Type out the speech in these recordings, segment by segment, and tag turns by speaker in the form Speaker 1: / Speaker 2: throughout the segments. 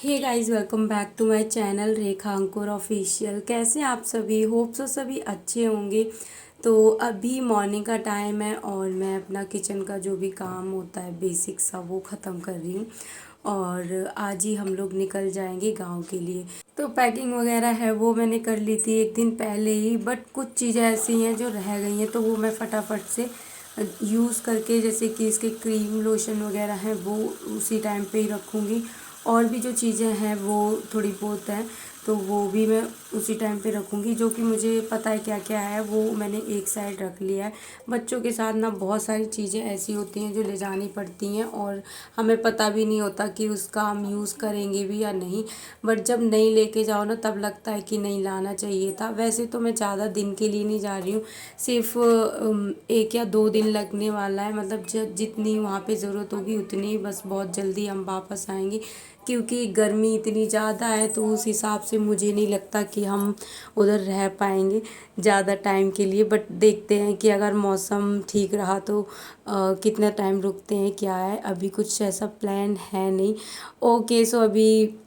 Speaker 1: Hey guys, welcome back to my channel Rekha Ankur official. कैसे हैं आप सभी? होप सो सभी अच्छे होंगे। तो अभी मॉर्निंग का टाइम है और मैं अपना किचन का जो भी काम होता है बेसिक सा वो ख़त्म कर रही हूँ। और आज ही हम लोग निकल जाएंगे गांव के लिए। तो पैकिंग वगैरह है वो मैंने कर ली थी एक दिन पहले ही, बट कुछ चीज़ें ऐसी हैं जो रह गई हैं तो वो मैं फटाफट से यूज़ करके, जैसे कि इसके क्रीम लोशन वगैरह हैं वो उसी टाइम पे ही रखूँगी। और भी जो चीज़ें हैं वो थोड़ी बहुत हैं तो वो भी मैं उसी टाइम पे रखूँगी। जो कि मुझे पता है क्या क्या है वो मैंने एक साइड रख लिया है। बच्चों के साथ ना बहुत सारी चीज़ें ऐसी होती हैं जो ले जानी पड़ती हैं और हमें पता भी नहीं होता कि उसका हम यूज़ करेंगे भी या नहीं। बट जब नहीं लेके जाओ ना तब लगता है कि नहीं लाना चाहिए था। वैसे तो मैं ज़्यादा दिन के लिए नहीं जा रही हूँ, सिर्फ 1 या 2 दिन लगने वाला है। मतलब जितनी वहाँ पे ज़रूरत होगी उतनी, बस बहुत जल्दी हम वापस आएंगे क्योंकि गर्मी इतनी ज़्यादा है। तो उस हिसाब से मुझे नहीं लगता कि हम उधर रह पाएंगे ज़्यादा टाइम के लिए। बट देखते हैं कि अगर मौसम ठीक रहा तो कितना टाइम रुकते हैं क्या है। अभी कुछ ऐसा प्लान है नहीं। ओके, सो अभी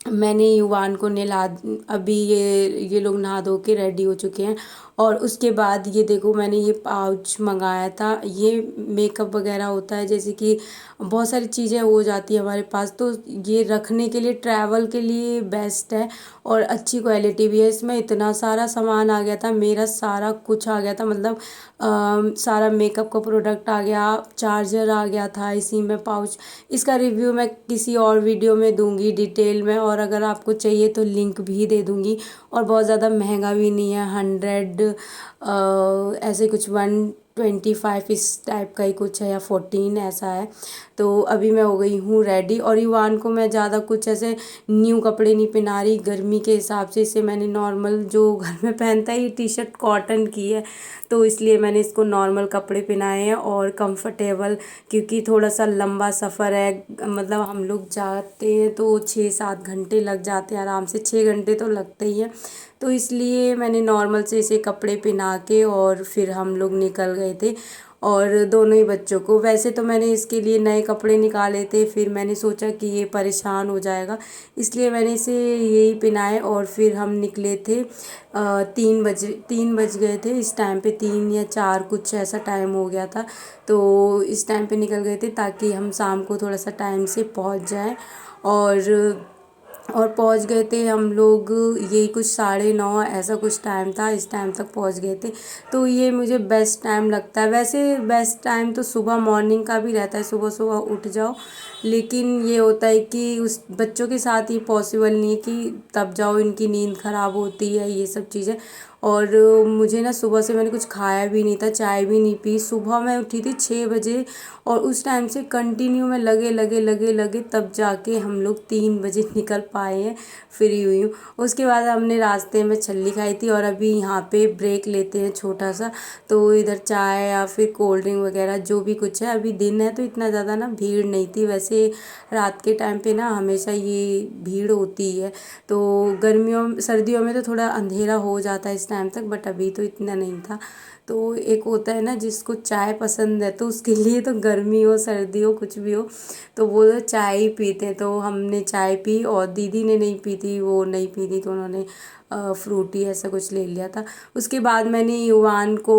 Speaker 1: मैंने युवान को नहला, अभी ये लोग नहा धो के रेडी हो चुके हैं। और उसके बाद ये देखो, मैंने ये पाउच मंगाया था। ये मेकअप वगैरह होता है, जैसे कि बहुत सारी चीज़ें हो जाती है हमारे पास, तो ये रखने के लिए ट्रैवल के लिए बेस्ट है। और अच्छी क्वालिटी भी है। इसमें इतना सारा सामान आ गया था, मेरा सारा कुछ आ गया था। मतलब सारा मेकअप का प्रोडक्ट आ गया, चार्जर आ गया था इसी में, पाउच। इसका रिव्यू मैं किसी और वीडियो में दूंगी डिटेल में, और अगर आपको चाहिए तो लिंक भी दे दूंगी। और बहुत ज़्यादा महंगा भी नहीं है, 100 ऐसे कुछ 125 इस टाइप का ही कुछ है, या 14 ऐसा है। तो अभी मैं हो गई हूँ रेडी। और युवान को मैं ज़्यादा कुछ ऐसे न्यू कपड़े नहीं पहना रही गर्मी के हिसाब से। इसे मैंने नॉर्मल जो घर में पहनता है, ये टी शर्ट कॉटन की है तो इसलिए मैंने इसको नॉर्मल कपड़े पहनाए हैं और कंफर्टेबल। क्योंकि थोड़ा सा लंबा सफ़र है, मतलब हम लोग जाते हैं तो 6-7 घंटे लग जाते हैं, आराम से 6 घंटे तो लगते ही हैं। तो इसलिए मैंने नॉर्मल से इसे कपड़े पहना के और फिर हम लोग निकल गए थे। और दोनों ही बच्चों को, वैसे तो मैंने इसके लिए नए कपड़े निकाले थे, फिर मैंने सोचा कि ये परेशान हो जाएगा इसलिए मैंने इसे यही पहनाए। और फिर हम निकले थे 3 बज गए थे इस टाइम पे, 3 या 4 कुछ ऐसा टाइम हो गया था। तो इस टाइम पे निकल गए थे ताकि हम शाम को थोड़ा सा टाइम से पहुंच जाएं। और और पहुंच गए थे हम लोग, यही कुछ 9:30 ऐसा कुछ टाइम था, इस टाइम तक पहुंच गए थे। तो ये मुझे बेस्ट टाइम लगता है। वैसे बेस्ट टाइम तो सुबह मॉर्निंग का भी रहता है, सुबह सुबह उठ जाओ। लेकिन ये होता है कि उस बच्चों के साथ ये पॉसिबल नहीं है कि तब जाओ, इनकी नींद ख़राब होती है, ये सब चीज़ें। और मुझे ना सुबह से मैंने कुछ खाया भी नहीं था, चाय भी नहीं पी। सुबह मैं उठी थी 6 बजे और उस टाइम से कंटिन्यू में लगे लगे लगे लगे तब जाके हम लोग 3 बजे निकल पाए हैं, फ्री हुई हूँ। उसके बाद हमने रास्ते में छल्ली खाई थी और अभी यहाँ पे ब्रेक लेते हैं छोटा सा। तो इधर चाय या फिर कोल्ड ड्रिंक वगैरह जो भी कुछ है, अभी दिन है तो इतना ज़्यादा ना भीड़ नहीं थी। वैसे रात के टाइम पे ना हमेशा ये भीड़ होती है। तो गर्मियों सर्दियों में तो थोड़ा अंधेरा हो जाता है इस टाइम तक, बट अभी तो इतना नहीं था। तो एक होता है ना जिसको चाय पसंद है तो उसके लिए तो गर्मी हो सर्दी हो कुछ भी हो तो वो तो चाय ही पीते हैं। तो हमने चाय पी और दीदी ने नहीं पी थी, वो नहीं पी थी तो उन्होंने फ्रूटी ऐसा कुछ ले लिया था। उसके बाद मैंने युवान को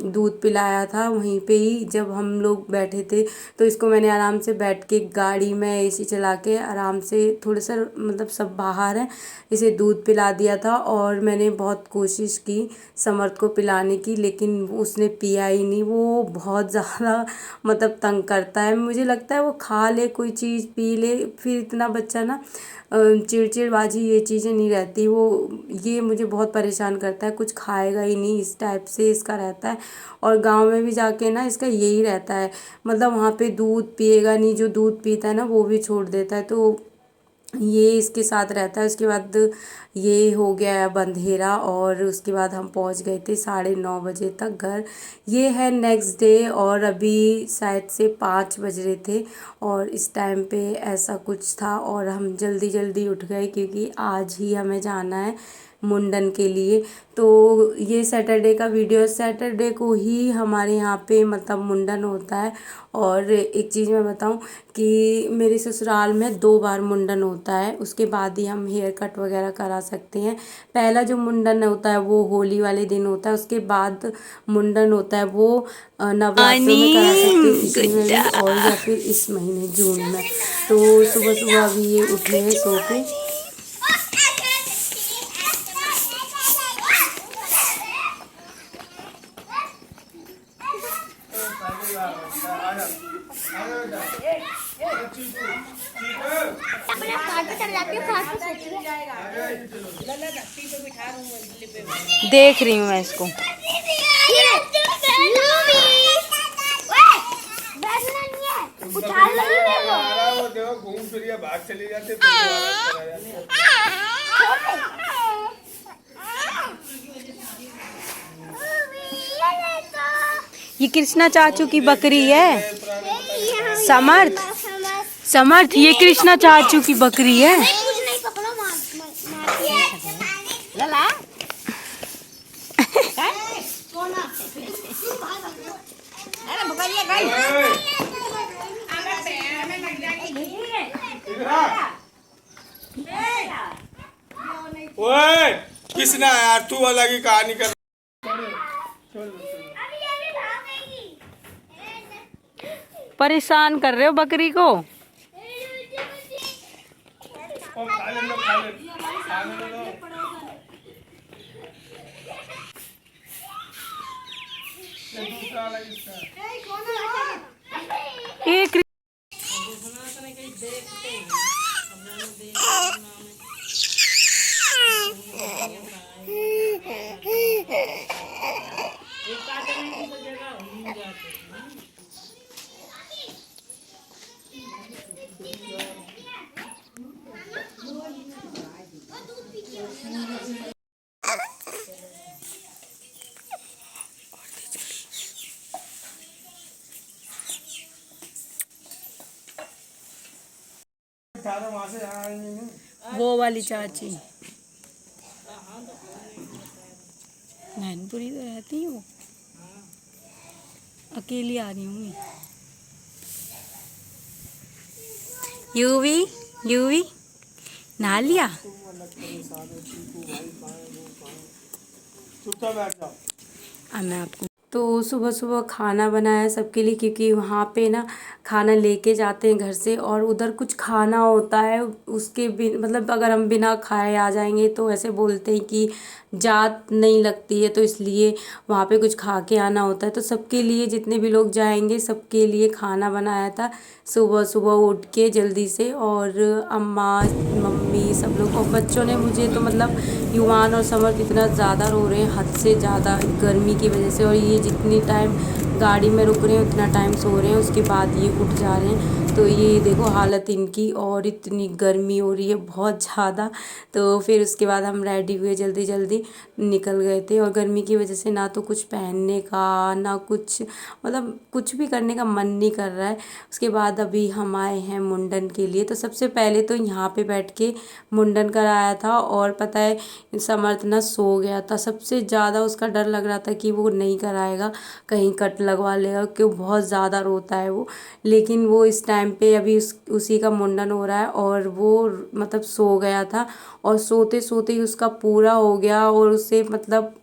Speaker 1: दूध पिलाया था वहीं पे ही, जब हम लोग बैठे थे। तो इसको मैंने आराम से बैठ के गाड़ी में एसी चला के आराम से, थोड़ा सा मतलब सब बाहर है, इसे दूध पिला दिया था। और मैंने बहुत कोशिश की समर्थ को पिलाने की, लेकिन उसने पिया ही नहीं। वो बहुत ज़्यादा मतलब तंग करता है, मुझे लगता है वो खा ले कोई चीज़ पी ले, फिर इतना बच्चा ना चिड़चिड़बाजी ये चीज़ें नहीं रहती। वो ये मुझे बहुत परेशान करता है, कुछ खाएगा ही नहीं इस टाइप से इसका रहता है। और गांव में भी जाके ना इसका यही रहता है, मतलब वहाँ पे दूध पिएगा नहीं, जो दूध पीता है ना वो भी छोड़ देता है। तो ये इसके साथ रहता है। उसके बाद ये हो गया अब अंधेरा और उसके बाद हम पहुंच गए थे 9:30 बजे तक घर। ये है नेक्स्ट डे और अभी शायद से 5 बज रहे थे और इस टाइम पे ऐसा कुछ था। और हम जल्दी जल्दी उठ गए क्योंकि आज ही हमें जाना है मुंडन के लिए। तो ये सैटरडे का वीडियो है, सैटरडे को ही हमारे यहाँ पे मतलब मुंडन होता है। और एक चीज़ मैं बताऊँ कि मेरे ससुराल में 2 बार मुंडन होता है, उसके बाद ही हम हेयर कट वगैरह करा सकते हैं। पहला जो मुंडन होता है वो होली वाले दिन होता है, उसके बाद मुंडन होता है वो नवरात्रों में करा सकते हैं, इसी में भी, और या फिर इस महीने जून में। तो सुबह सुबह अभी ये उठे हैं सो के। देख रही हूँ मैं इसको।
Speaker 2: घूम फिर भाग चले जाते।
Speaker 1: ये कृष्णा चाचू की बकरी है। समर्थ, समर्थ, ये कृष्णा चाचू की बकरी है।
Speaker 2: ओए कृष्णा यार, तू अलग ही कहानी कर।
Speaker 1: परेशान कर रहे हो बकरी को।
Speaker 2: खा ले लो, खा ले, खा ले लो। दूसरा वाला इसका।
Speaker 1: एक वो वाली चाची नैनपुरी तो रहती हूँ, अकेली आ रही हूँ। यूवी, यूवी नहा लिया। अब मैं आपको तो सुबह सुबह खाना बनाया सबके लिए, क्योंकि वहाँ पे ना खाना लेके जाते हैं घर से, और उधर कुछ खाना होता है, उसके मतलब अगर हम बिना खाए आ जाएंगे तो ऐसे बोलते हैं कि जात नहीं लगती है, तो इसलिए वहाँ पे कुछ खा के आना होता है। तो सबके लिए, जितने भी लोग जाएंगे सबके लिए खाना बनाया था सुबह सुबह उठ के जल्दी से। और अम्मा, मम्मी, सब लोग, और बच्चों ने, मुझे तो मतलब युवान और समर्थ इतना ज़्यादा रो रहे हैं, हद से ज़्यादा गर्मी की वजह से। और ये जितनी टाइम गाड़ी में रुक रहे हैं उतना टाइम सो रहे हैं, उसके बाद ये उठ जा रहे हैं। तो ये देखो हालत इनकी, और इतनी गर्मी हो रही है बहुत ज़्यादा। तो फिर उसके बाद हम रेडी हुए, जल्दी जल्दी निकल गए थे। और गर्मी की वजह से ना तो कुछ पहनने का, ना कुछ मतलब कुछ भी करने का मन नहीं कर रहा है। उसके बाद अभी हम आए हैं मुंडन के लिए। तो सबसे पहले तो यहाँ पे बैठ के मुंडन कराया था, और पता है समर्थ ना सो गया था। सबसे ज़्यादा उसका डर लग रहा था कि वो नहीं कराएगा, कहीं कट लगवा लेगा, क्योंकि बहुत ज़्यादा रोता है वो। लेकिन वो इस टाइम पे अभी उसी का मुंडन हो रहा है, और वो मतलब सो गया था, और सोते सोते ही उसका पूरा हो गया, और उसे मतलब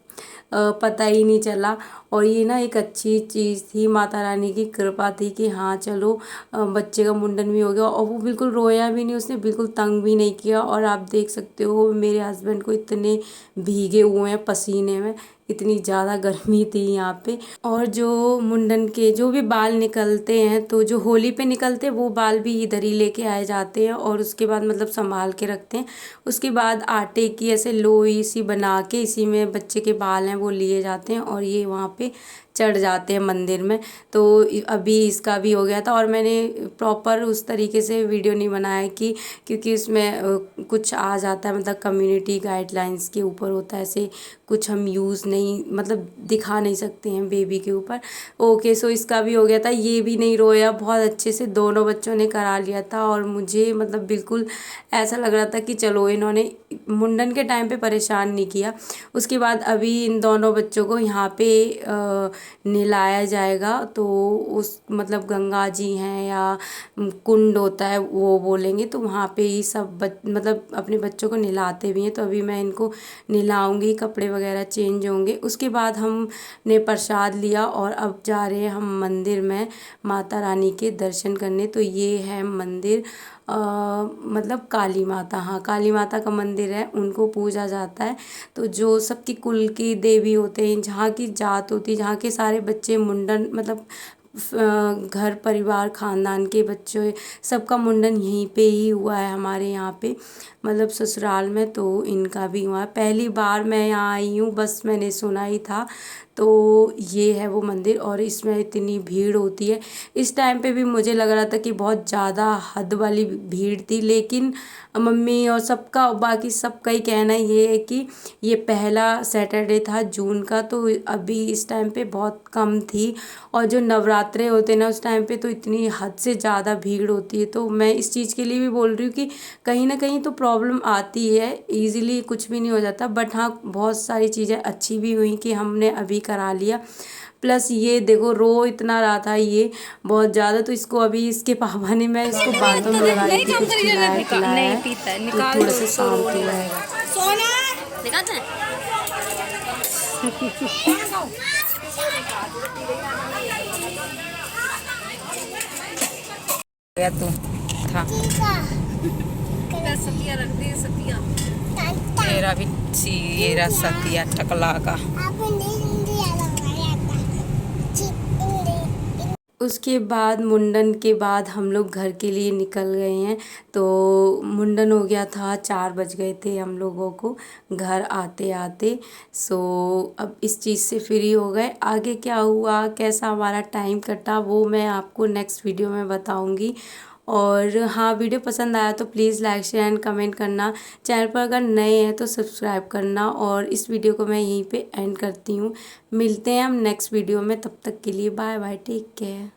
Speaker 1: पता ही नहीं चला। और ये ना एक अच्छी चीज़ थी, माता रानी की कृपा थी कि हाँ चलो बच्चे का मुंडन भी हो गया। और वो बिल्कुल रोया भी नहीं, उसने बिल्कुल तंग भी नहीं किया। और आप देख सकते हो मेरे हस्बैंड को इतने भीगे हुए हैं पसीने में, इतनी ज़्यादा गर्मी थी यहाँ पे। और जो मुंडन के जो भी बाल निकलते हैं, तो जो होली पे निकलते हैं वो बाल भी इधर ही लेके आए जाते हैं, और उसके बाद मतलब संभाल के रखते हैं। उसके बाद आटे की ऐसे लोई सी बना के इसी में बच्चे के बाल हैं वो लिए जाते हैं, और ये वहाँ पे चढ़ जाते हैं मंदिर में। तो अभी इसका भी हो गया था और मैंने प्रॉपर उस तरीके से वीडियो नहीं बनाया कि क्योंकि उसमें कुछ आ जाता है, मतलब कम्युनिटी गाइडलाइंस के ऊपर होता है, ऐसे कुछ हम यूज़ नहीं मतलब दिखा नहीं सकते हैं बेबी के ऊपर। ओके, सो इसका भी हो गया था, ये भी नहीं रोया, बहुत अच्छे से दोनों बच्चों ने करा लिया था। और मुझे मतलब बिल्कुल ऐसा लग रहा था कि चलो इन्होंने मुंडन के टाइम पे परेशान नहीं किया। उसके बाद अभी इन दोनों बच्चों को यहाँ पे नहलाया जाएगा। तो उस मतलब गंगा जी हैं या कुंड होता है वो बोलेंगे, तो वहाँ पे ही सब मतलब अपने बच्चों को नहलाते भी हैं। तो अभी मैं इनको नहलाऊंगी, कपड़े वगैरह चेंज होंगे। उसके बाद हमने प्रसाद लिया और अब जा रहे हैं हम मंदिर में माता रानी के दर्शन करने। तो ये है मंदिर मतलब काली माता, हाँ काली माता का मंदिर है, उनको पूजा जाता है। तो जो सबकी कुल की देवी होते हैं, जहाँ की जात होती है, जहाँ के सारे बच्चे मुंडन मतलब घर परिवार खानदान के बच्चे सबका मुंडन यहीं पे ही हुआ है हमारे यहाँ पे, मतलब ससुराल में। तो इनका भी हुआ है, पहली बार मैं यहाँ आई हूँ, बस मैंने सुना ही था। तो ये है वो मंदिर और इसमें इतनी भीड़ होती है। इस टाइम पे भी मुझे लग रहा था कि बहुत ज़्यादा हद वाली भीड़ थी, लेकिन मम्मी और सबका बाकी सबका ही कहना ये है कि ये पहला सैटरडे था जून का, तो अभी इस टाइम पे बहुत कम थी। और जो नवरात्रे होते हैं ना उस टाइम पे तो इतनी हद से ज़्यादा भीड़ होती है। तो मैं इस चीज़ के लिए भी बोल रही हूँ कि कहीं ना कहीं तो प्रॉब्लम आती है, इजीली कुछ भी नहीं हो जाता, बट हाँ बहुत सारी चीज़ें अच्छी भी हुई कि हमने अभी करा लिया। प्लस ये देखो रो इतना रहा था ये बहुत ज़्यादा, तो इसको अभी इसके पापा ने, मैं इसको बातों में लगा रही थी, कुछ खिलाया पिलाया
Speaker 3: नहीं
Speaker 1: है
Speaker 3: पीता है,
Speaker 1: तो
Speaker 3: निकाल
Speaker 1: थोड़ा
Speaker 3: दो
Speaker 1: सा
Speaker 3: इसको,
Speaker 1: शांत
Speaker 3: रोने
Speaker 1: हो
Speaker 3: लगेगा।
Speaker 1: जाएगा।
Speaker 3: सोना निकालते हैं। गया तू था सतिया रख दे, सतिया तेरा भी ये सतिया टकला का।
Speaker 1: उसके बाद मुंडन के बाद हम लोग घर के लिए निकल गए हैं। तो मुंडन हो गया था, 4 बज गए थे हम लोगों को घर आते आते। सो अब इस चीज़ से फ्री हो गए। आगे क्या हुआ, कैसा हमारा टाइम कटा, वो मैं आपको नेक्स्ट वीडियो में बताऊंगी। और हाँ, वीडियो पसंद आया तो please like share and comment करना। चैनल पर अगर नए हैं तो सब्सक्राइब करना। और इस वीडियो को मैं यहीं पे एंड करती हूँ। मिलते हैं हम नेक्स्ट वीडियो में, तब तक के लिए बाय बाय, टेक केयर।